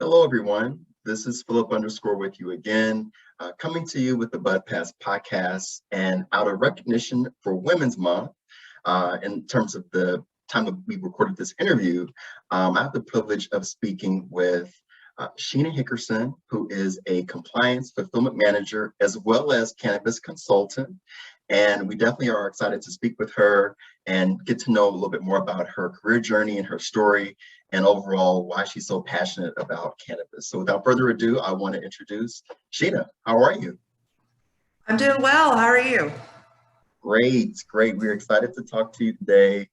Hello, everyone. This is Philip _ with you again, coming to you with the Budpass Podcast. And out of recognition for Women's Month, in terms of the time that we recorded this interview, I have the privilege of speaking with Sheena Hickerson, who is a compliance fulfillment manager as well as cannabis consultant. And we definitely are excited to speak with her and get to know a little bit more about her career journey and her story, and overall why she's so passionate about cannabis. So without further ado, I want to introduce Sheena. How are you? I'm doing well. How are you? Great. We're excited to talk to you today.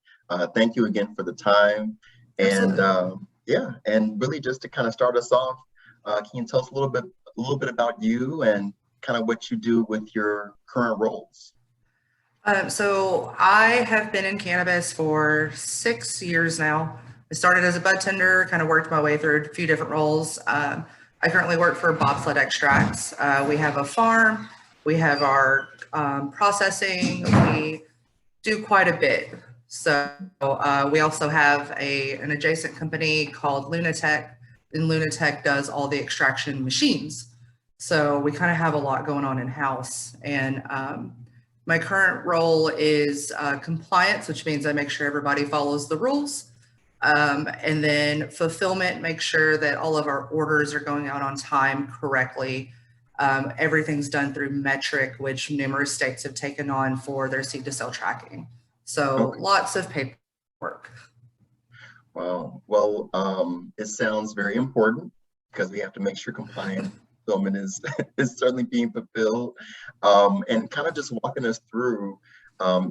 Thank you again for the time. And and really just to kind of start us off, can you tell us a little bit about you and kind of what you do with your current roles? So I have been in cannabis for 6 years now. I started as a bud tender, kind of worked my way through a few different roles. I currently work for Bobsled Extracts. We have a farm, we have our processing, we do quite a bit. So we also have an adjacent company called Lunatech, and Lunatech does all the extraction machines. So we kind of have a lot going on in-house. And my current role is compliance, which means I make sure everybody follows the rules. And then fulfillment, make sure that all of our orders are going out on time correctly. Everything's done through Metric, which numerous states have taken on for their seed to sale tracking. So Lots of paperwork. Wow. Well, it sounds very important because we have to make sure compliance fulfillment is certainly being fulfilled. And kind of just walking us through,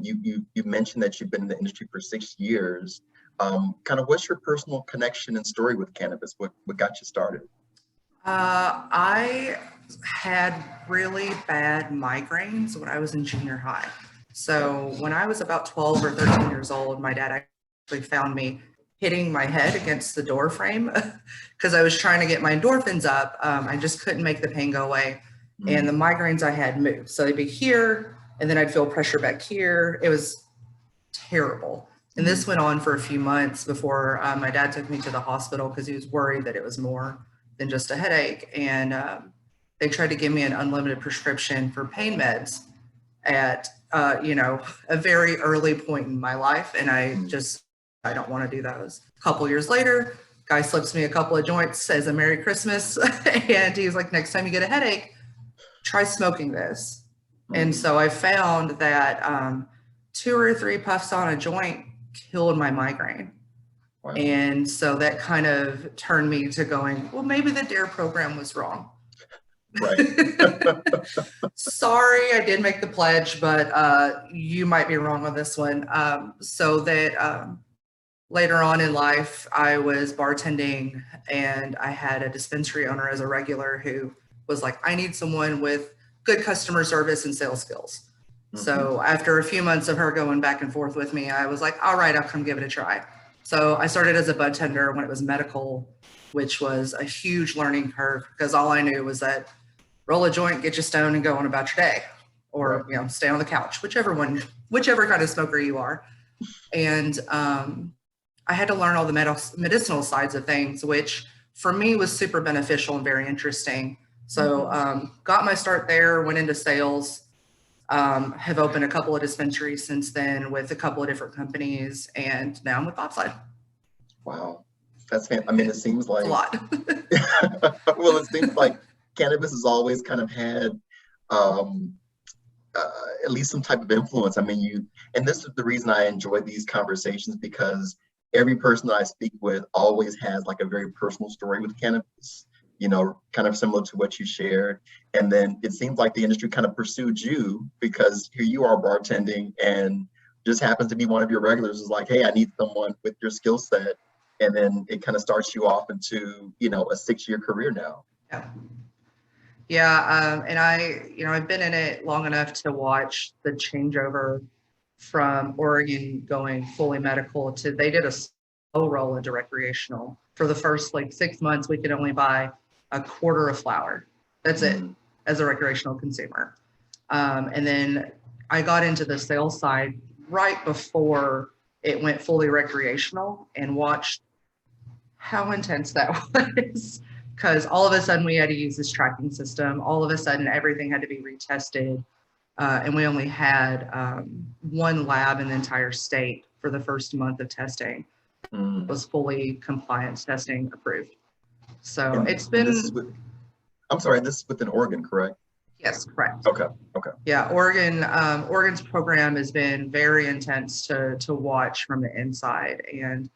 you mentioned that you've been in the industry for 6 years. Kind of what's your personal connection and story with cannabis? What got you started? I had really bad migraines when I was in junior high. So when I was about 12 or 13 years old, my dad actually found me hitting my head against the door frame because I was trying to get my endorphins up. I just couldn't make the pain go away. And the migraines I had moved. So they'd be here, and then I'd feel pressure back here. It was terrible. And this went on for a few months before my dad took me to the hospital because he was worried that it was more than just a headache. And they tried to give me an unlimited prescription for pain meds at, a very early point in my life. And I don't want to do those. A couple years later, guy slips me a couple of joints, says a Merry Christmas. And he's like, next time you get a headache, try smoking this. And so I found that 2 or 3 puffs on a joint killed my migraine. Wow. And so that kind of turned me to going, well, maybe the DARE program was wrong. Right. Sorry, I did make the pledge, but you might be wrong on this one. So that later on in life, I was bartending and I had a dispensary owner as a regular who was like, I need someone with good customer service and sales skills. So after a few months of her going back and forth with me, I was like, all right, I'll come give it a try. So I started as a bud tender when it was medical, which was a huge learning curve because all I knew was that roll a joint, get you stoned, and go on about your day, or stay on the couch, whichever kind of smoker you are. And I had to learn all the medicinal sides of things, which for me was super beneficial and very interesting. So got my start there, went into sales. Have opened a couple of dispensaries since then with a couple of different companies, and now I'm with Bobsled. Wow, that's fantastic. I mean, it seems like a lot. Well, it seems like cannabis has always kind of had at least some type of influence. I mean, and this is the reason I enjoy these conversations, because every person that I speak with always has like a very personal story with cannabis. Kind of similar to what you shared. And then it seems like the industry kind of pursued you because here you are bartending and just happens to be one of your regulars is like, hey, I need someone with your skill set. And then it kind of starts you off into, a 6-year career now. Yeah. And I've been in it long enough to watch the changeover from Oregon going fully medical to, they did a slow roll into recreational. For the first 6 months, we could only buy a quarter of flower. That's it as a recreational consumer. And then I got into the sales side right before it went fully recreational and watched how intense that was. because all of a sudden we had to use this tracking system. All of a sudden everything had to be retested. And we only had one lab in the entire state for the first month of testing. It was fully compliance testing approved. So And it's been. this is I'm sorry, this is within Oregon, correct? Yes, correct. Okay. Yeah, Oregon's program has been very intense to watch from the inside. And,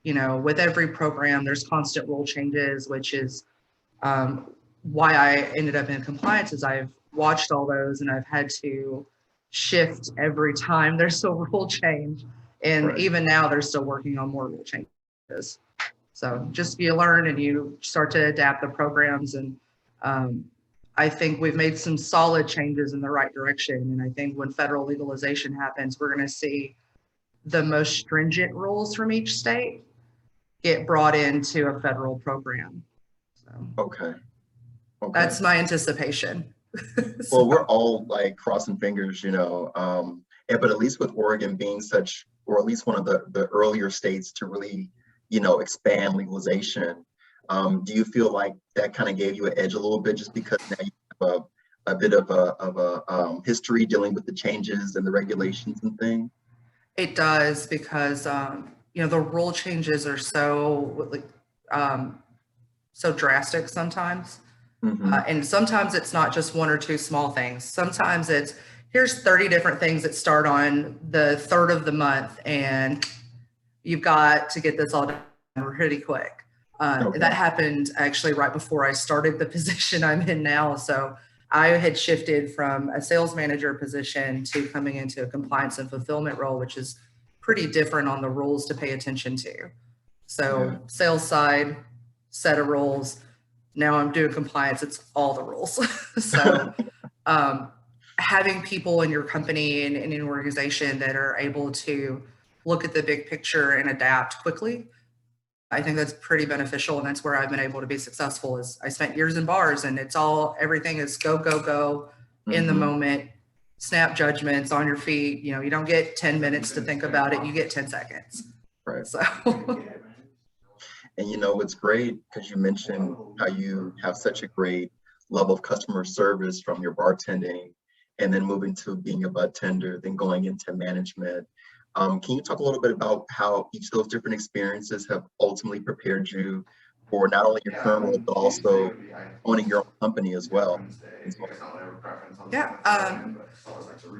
you know, with every program, there's constant rule changes, which is why I ended up in compliance, is I've watched all those and I've had to shift every time there's a rule change. And Right. even now they're still working on more rule changes. So just you learn and you start to adapt the programs. And I think we've made some solid changes in the right direction. And I think when federal legalization happens, we're going to see the most stringent rules from each state get brought into a federal program. So Okay. that's my anticipation. Well, we're all like crossing fingers, you know, but at least with Oregon being such, or at least one of the earlier states to really, you know, expand legalization, do you feel like that kind of gave you an edge a little bit just because now you have a bit of a history dealing with the changes and the regulations and things? It does, because you know, the rule changes are so drastic sometimes. And sometimes it's not just one or two small things. Sometimes it's, here's 30 different things that start on the 3rd of the month, and you've got to get this all done pretty quick. That happened actually right before I started the position I'm in now. So I had shifted from a sales manager position to coming into a compliance and fulfillment role, which is pretty different on the rules to pay attention to. So sales side, set of rules. Now I'm doing compliance, it's all the rules. So having people in your company and in an organization that are able to look at the big picture and adapt quickly, I think that's pretty beneficial. And that's where I've been able to be successful. Is I spent years in bars, and everything is go in the moment, snap judgments on your feet. You know, you don't get 10 minutes to think about it, you get 10 seconds. Right. So And you know, it's great because you mentioned how you have such a great level of customer service from your bartending, and then moving to being a bud tender, then going into management. Can you talk a little bit about how each of those different experiences have ultimately prepared you for not only your current role, but also owning your own company as well? Yeah.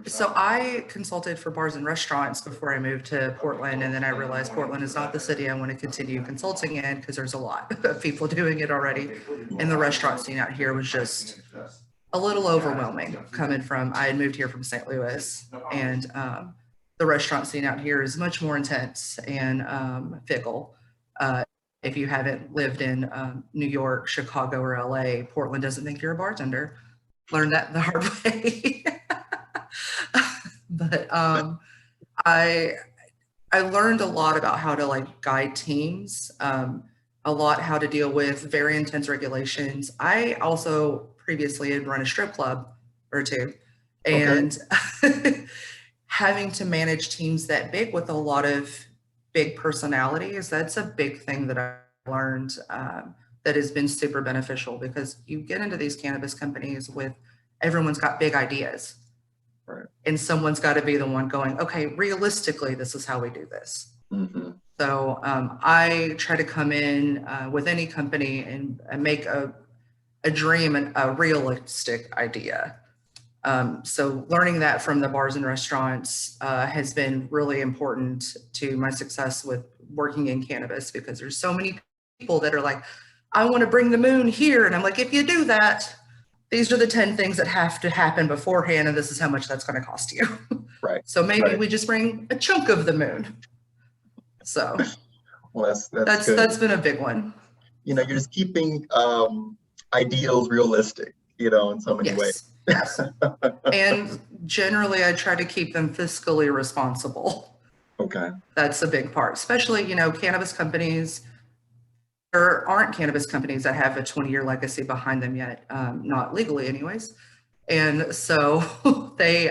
So I consulted for bars and restaurants before I moved to Portland. And then I realized Portland is not the city I want to continue consulting in, because there's a lot of people doing it already. And the restaurant scene out here was just a little overwhelming coming from, I had moved here from St. Louis, and the restaurant scene out here is much more intense and fickle. If you haven't lived in New York, Chicago, or LA, Portland doesn't think you're a bartender. Learned that the hard way. But I learned a lot about how to like guide teams, a lot how to deal with very intense regulations. I also previously had run a strip club or two, and having to manage teams that big with a lot of big personalities, that's a big thing that I learned that has been super beneficial, because you get into these cannabis companies with, everyone's got big ideas. Right. And someone's got to be the one going, okay, realistically, this is how we do this. So I try to come in with any company and make a dream and a realistic idea. So learning that from the bars and restaurants has been really important to my success with working in cannabis, because there's so many people that are like, I want to bring the moon here. And I'm like, if you do that, these are the 10 things that have to happen beforehand, and this is how much that's going to cost you. Right. So maybe we just bring a chunk of the moon. So well, that's been a big one. You know, you're just keeping ideals realistic, you know, in so many ways. Yes. And generally I try to keep them fiscally responsible. Okay. That's a big part, especially, you know, cannabis companies. There aren't cannabis companies that have a 20-year legacy behind them yet, not legally anyways. And so they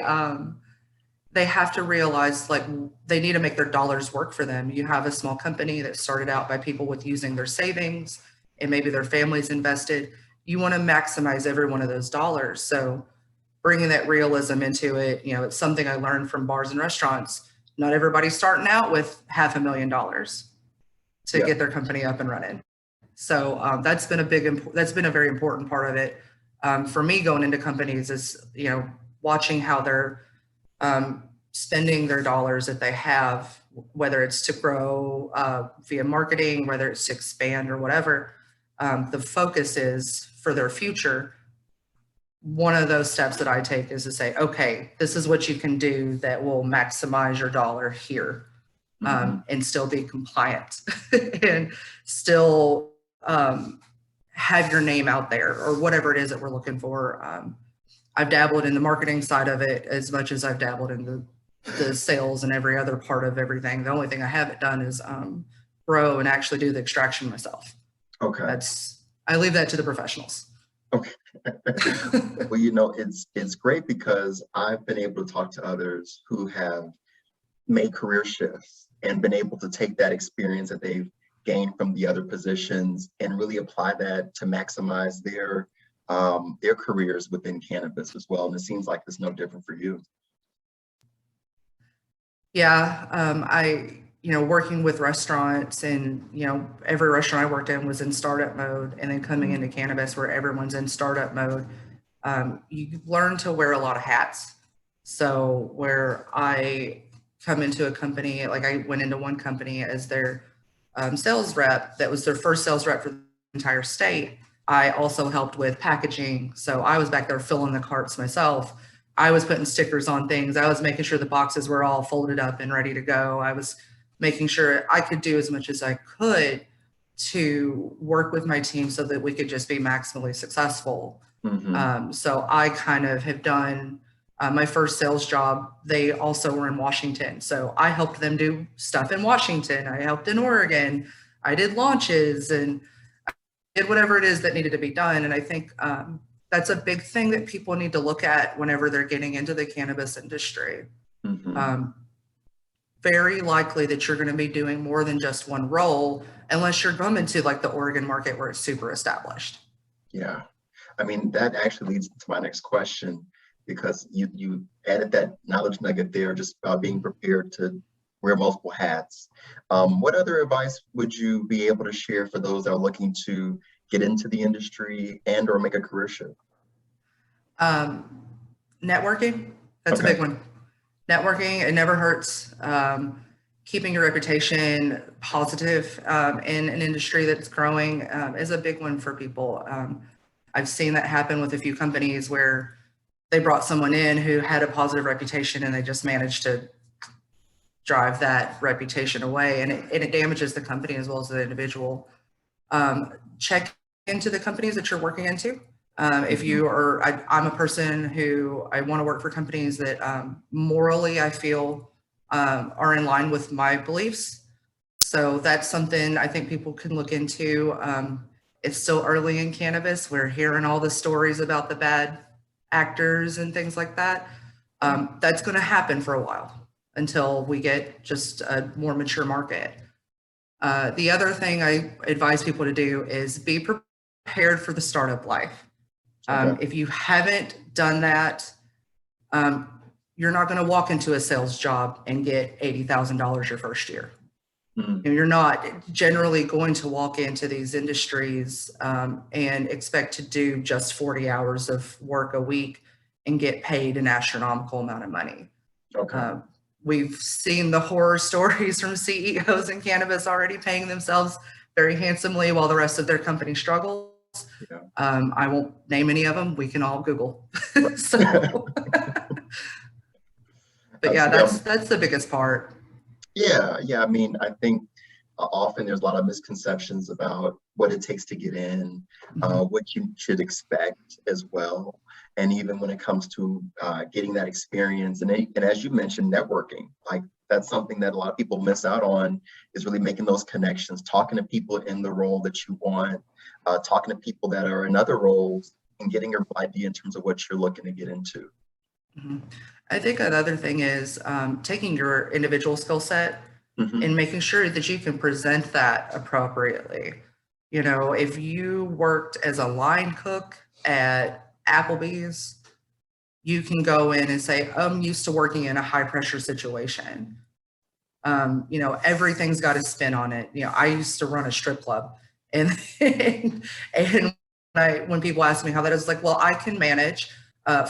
have to realize, like, they need to make their dollars work for them. You have a small company that started out by people with using their savings and maybe their family's invested, you want to maximize every one of those dollars. So bringing that realism into it, it's something I learned from bars and restaurants. Not everybody's starting out with $500,000 to get their company up and running. So that's been a very important part of it. For me, going into companies is, watching how they're spending their dollars that they have, whether it's to grow via marketing, whether it's to expand or whatever. The focus is for their future. One of those steps that I take is to say, okay, this is what you can do that will maximize your dollar here, and still be compliant and still have your name out there, or whatever it is that we're looking for. I've dabbled in the marketing side of it as much as I've dabbled in the sales and every other part of everything. The only thing I haven't done is grow and actually do the extraction myself. Okay. I leave that to the professionals. Okay. Well, it's great because I've been able to talk to others who have made career shifts and been able to take that experience that they've gained from the other positions and really apply that to maximize their careers within cannabis as well. And it seems like it's no different for you. Yeah, working with restaurants, and every restaurant I worked in was in startup mode, and then coming into cannabis where everyone's in startup mode, you learn to wear a lot of hats. So where I come into a company, like I went into one company as their sales rep, that was their first sales rep for the entire state. I also helped with packaging, so I was back there filling the carts myself. I was putting stickers on things. I was making sure the boxes were all folded up and ready to go. I was making sure I could do as much as I could to work with my team so that we could just be maximally successful. So I kind of have done my first sales job. They also were in Washington. So I helped them do stuff in Washington. I helped in Oregon. I did launches and I did whatever it is that needed to be done. And I think that's a big thing that people need to look at whenever they're getting into the cannabis industry. Very likely that you're going to be doing more than just one role, unless you're going to like the Oregon market where it's super established. Yeah. I mean, that actually leads to my next question, because you added that knowledge nugget there just about being prepared to wear multiple hats. What other advice would you be able to share for those that are looking to get into the industry and or make a career shift? Networking, that's a big one. Networking, it never hurts. Keeping your reputation positive in an industry that's growing is a big one for people. I've seen that happen with a few companies where they brought someone in who had a positive reputation and they just managed to drive that reputation away, and it damages the company as well as the individual. Check into the companies that you're working into. If you are, I'm a person who I want to work for companies that morally I feel are in line with my beliefs. So that's something I think people can look into. It's still early in cannabis. We're hearing all the stories about the bad actors and things like that. That's going to happen for a while until we get just a more mature market. The other thing I advise people to do is be prepared for the startup life. If you haven't done that, you're not going to walk into a sales job and get $80,000 your first year. You're not generally going to walk into these industries and expect to do just 40 hours of work a week and get paid an astronomical amount of money. We've seen the horror stories from CEOs in cannabis already paying themselves very handsomely while the rest of their company struggles. I won't name any of them. We can all Google. But yeah, that's the biggest part. Yeah. I mean, I think often there's a lot of misconceptions about what it takes to get in, what you should expect as well. And even when it comes to getting that experience, and as you mentioned, networking, like that's something that a lot of people miss out on, is really making those connections, talking to people in the role that you want, talking to people that are in other roles, and getting your idea in terms of what you're looking to get into. I think another thing is taking your individual skill set and making sure that you can present that appropriately. You know, if you worked as a line cook at Applebee's, you can go in and say, I'm used to working in a high pressure situation. You know, everything's got a spin on it. You know, I used to run a strip club, and and when people ask me how that is, like, well, I can manage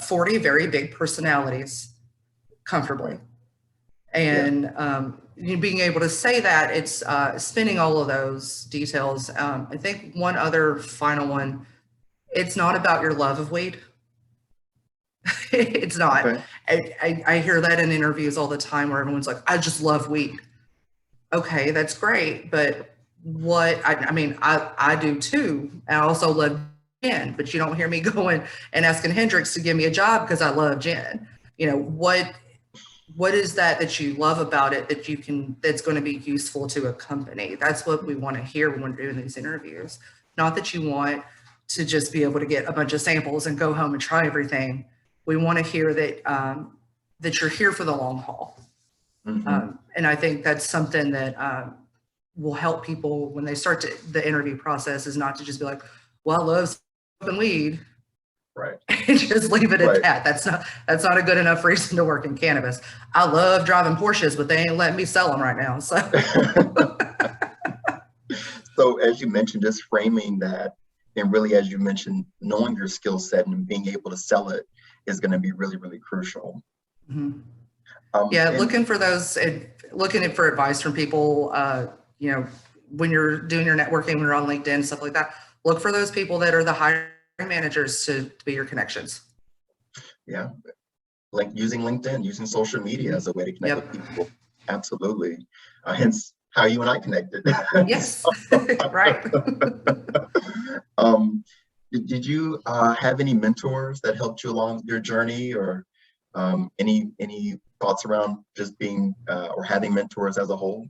40 very big personalities comfortably. And being able to say that, it's spinning all of those details. I think one other final one, it's not about your love of weed. It's not. Okay. I hear that in interviews all the time where everyone's like, I just love weed. Okay, that's great. But I mean, I do too. I also love gin, but you don't hear me going and asking Hendrix to give me a job because I love gin. You know, what is that you love about it that's going to be useful to a company? That's what we want to hear when we're doing these interviews. Not that you want to just be able to get a bunch of samples and go home and try everything. We want to hear that that you're here for the long haul. And I think that's something that will help people when they start the interview process, is not to just be like, well, I love smoking weed. Right. And just leave it at that. That's not a good enough reason to work in cannabis. I love driving Porsches, but they ain't letting me sell them right now. So, so as you mentioned, just framing that, and really, as you mentioned, knowing your skill set and being able to sell it is going to be really, really crucial. Looking for advice from people, you know, when you're doing your networking, when you're on LinkedIn, stuff like that, look for those people that are the hiring managers to be your connections. Yeah. Like using LinkedIn, using social media as a way to connect with people. Absolutely. Hence how you and I connected. Yes. Right. Did you have any mentors that helped you along your journey, or any thoughts around just being or having mentors as a whole?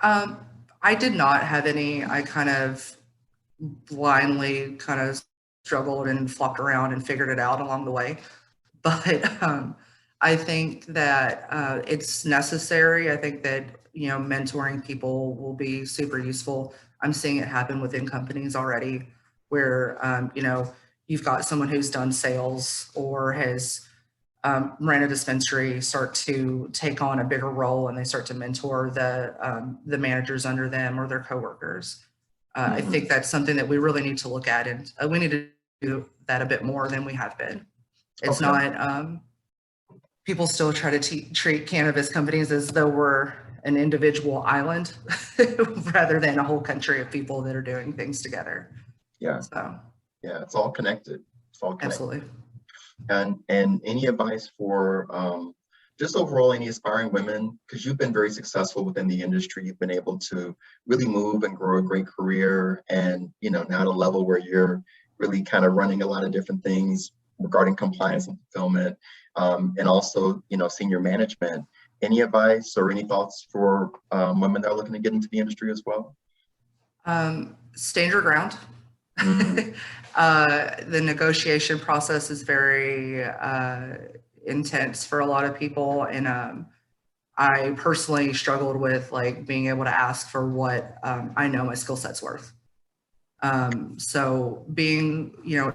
I did not have any. I kind of blindly kind of struggled and flopped around and figured it out along the way. But I think that it's necessary. I think that, you know, mentoring people will be super useful. I'm seeing it happen within companies already where, you know, you've got someone who's done sales or has ran a dispensary start to take on a bigger role, and they start to mentor the managers under them or their coworkers. I think that's something that we really need to look at, and we need to do that a bit more than we have been. It's not, people still try to treat cannabis companies as though we're an individual island rather than a whole country of people that are doing things together. Yeah. So. Yeah, it's all connected. It's all connected. Absolutely. And any advice for just overall any aspiring women, because you've been very successful within the industry, you've been able to really move and grow a great career, and you know, now at a level where you're really kind of running a lot of different things regarding compliance and fulfillment, and also, you know, senior management. Any advice or any thoughts for women that are looking to get into the industry as well? Stand your ground. The negotiation process is very intense for a lot of people, and I personally struggled with like being able to ask for what I know my skill set's worth. So being, you know,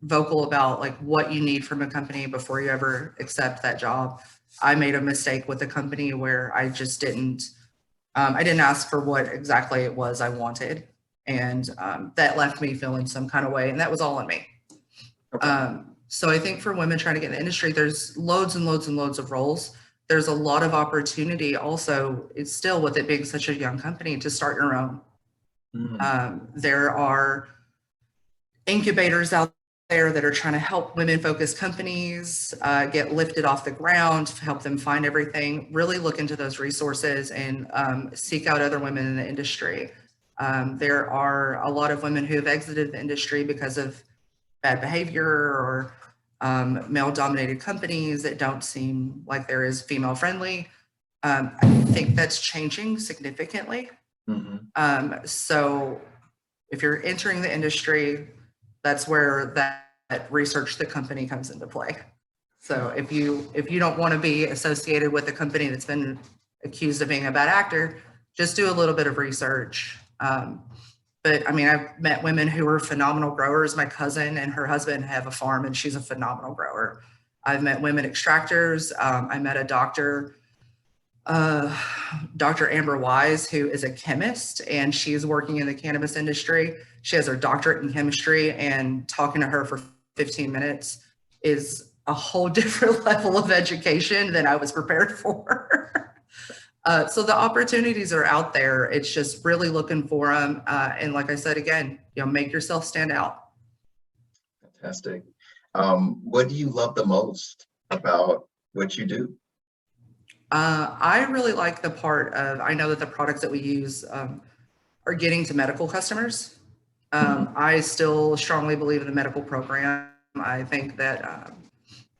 vocal about like what you need from a company before you ever accept that job. I made a mistake with a company where I just didn't ask for what exactly it was I wanted. And that left me feeling some kind of way, and that was all on me. So I think for women trying to get in the industry, there's loads and loads and loads of roles. There's a lot of opportunity also, it's still with it being such a young company, to start your own. There are incubators out there that are trying to help women-focused companies get lifted off the ground, help them find everything. Really look into those resources and seek out other women in the industry. There are a lot of women who have exited the industry because of bad behavior or male-dominated companies that don't seem like they're as female-friendly. I think that's changing significantly. So if you're entering the industry, that's where that research the company comes into play. So if you don't want to be associated with a company that's been accused of being a bad actor, just do a little bit of research. But I mean, I've met women who are phenomenal growers. My cousin and her husband have a farm and she's a phenomenal grower. I've met women extractors. I met a doctor, Dr. Amber Wise, who is a chemist and she's working in the cannabis industry. She has her doctorate in chemistry, and talking to her for 15 minutes is a whole different level of education than I was prepared for. So the opportunities are out there. It's just really looking for them. And like I said, again, make yourself stand out. Fantastic. What do you love the most about what you do? I really like the part of, I know that the products that we use are getting to medical customers. I still strongly believe in the medical program. I think that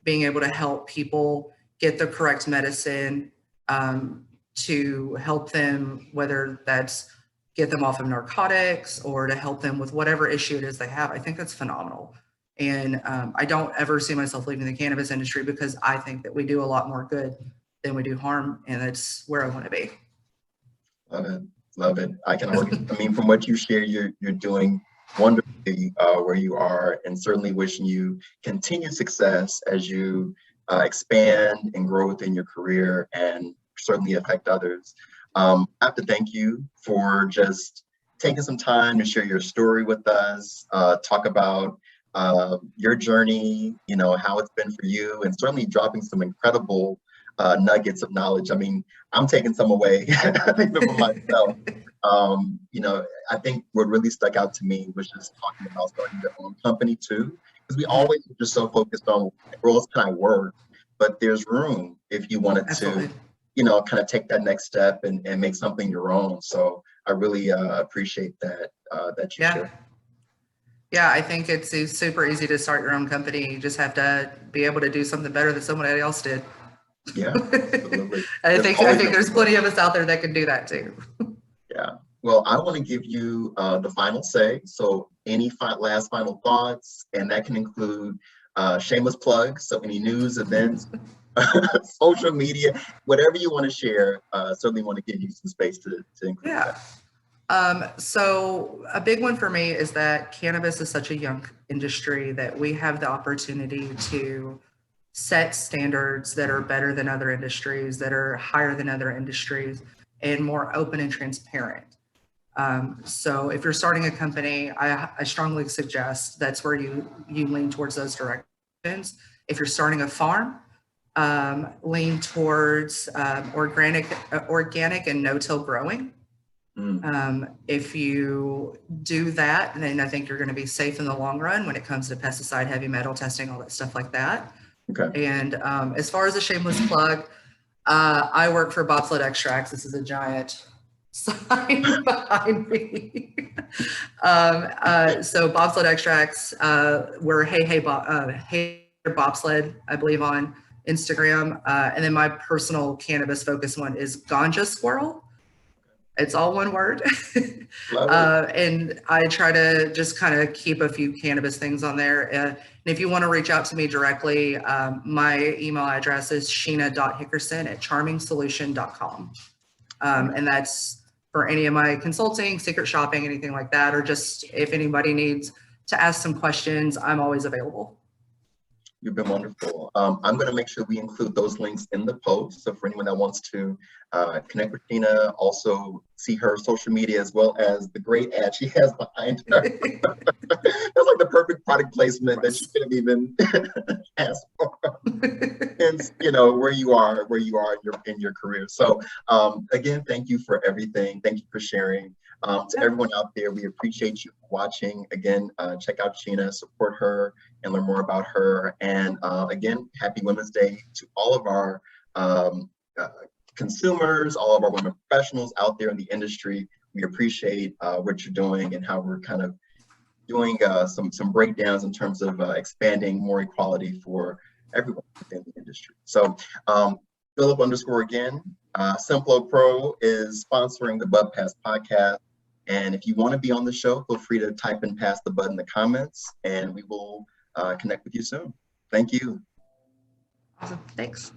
being able to help people get the correct medicine to help them, whether that's get them off of narcotics or to help them with whatever issue it is they have, I think that's phenomenal. And I don't ever see myself leaving the cannabis industry because I think that we do a lot more good than we do harm, and that's where I want to be. Love it. Love it. I can already, I mean, from what you share, you're doing wonderfully where you are, and certainly wishing you continued success as you expand and grow within your career and certainly affect others. I have to thank you for just taking some time to share your story with us, talk about your journey, how it's been for you, and certainly dropping some incredible nuggets of knowledge. I mean, I'm taking some away even for myself. I think what really stuck out to me was just talking about starting your own company too, because we always are just so focused on where else can I work, but there's room if you wanted Absolutely. to, kind of take that next step and make something your own. So I really appreciate that you share. Yeah, I think it's super easy to start your own company. You just have to be able to do something better than somebody else did. Yeah, absolutely. I think there's plenty of us out there that can do that too. Yeah. Well, I want to give you the final say. So any last final thoughts, and that can include shameless plugs. So any news, events, social media, whatever you want to share, certainly want to give you some space to include that. So a big one for me is that cannabis is such a young industry that we have the opportunity to set standards that are better than other industries, that are higher than other industries, and more open and transparent. So if you're starting a company, I strongly suggest that's where you lean towards those directions. If you're starting a farm, lean towards organic and no-till growing. If you do that, then I think you're going to be safe in the long run when it comes to pesticide, heavy metal testing, all that stuff like that. Okay. And as far as a shameless plug, I work for Bobsled Extracts. This is a giant sign behind me. So Bobsled Extracts, we're Hey Bobsled, I believe, on Instagram. And then my personal cannabis focus one is Ganja Squirrel. It's all one word. And I try to just kind of keep a few cannabis things on there. And if you want to reach out to me directly, my email address is sheena.hickerson@charmingsolution.com. And that's for any of my consulting, secret shopping, anything like that, or just if anybody needs to ask some questions, I'm always available. You've been wonderful. I'm going to make sure we include those links in the post. So for anyone that wants to connect with Sheena, also see her social media as well as the great ad she has behind her. That's like the perfect product placement that she could have even asked for. And where you are in your career. So again, thank you for everything. Thank you for sharing. To everyone out there, we appreciate you watching. Again, check out Sheena, support her, and learn more about her. And again, happy Women's Day to all of our consumers, all of our women professionals out there in the industry. We appreciate what you're doing and how we're kind of doing some breakdowns in terms of expanding more equality for everyone within the industry. So Philip _ again, SimploPro is sponsoring the Budpass Podcast. And if you want to be on the show, feel free to type in Pass the Bud in the comments, and we will connect with you soon. Thank you. Awesome. Thanks.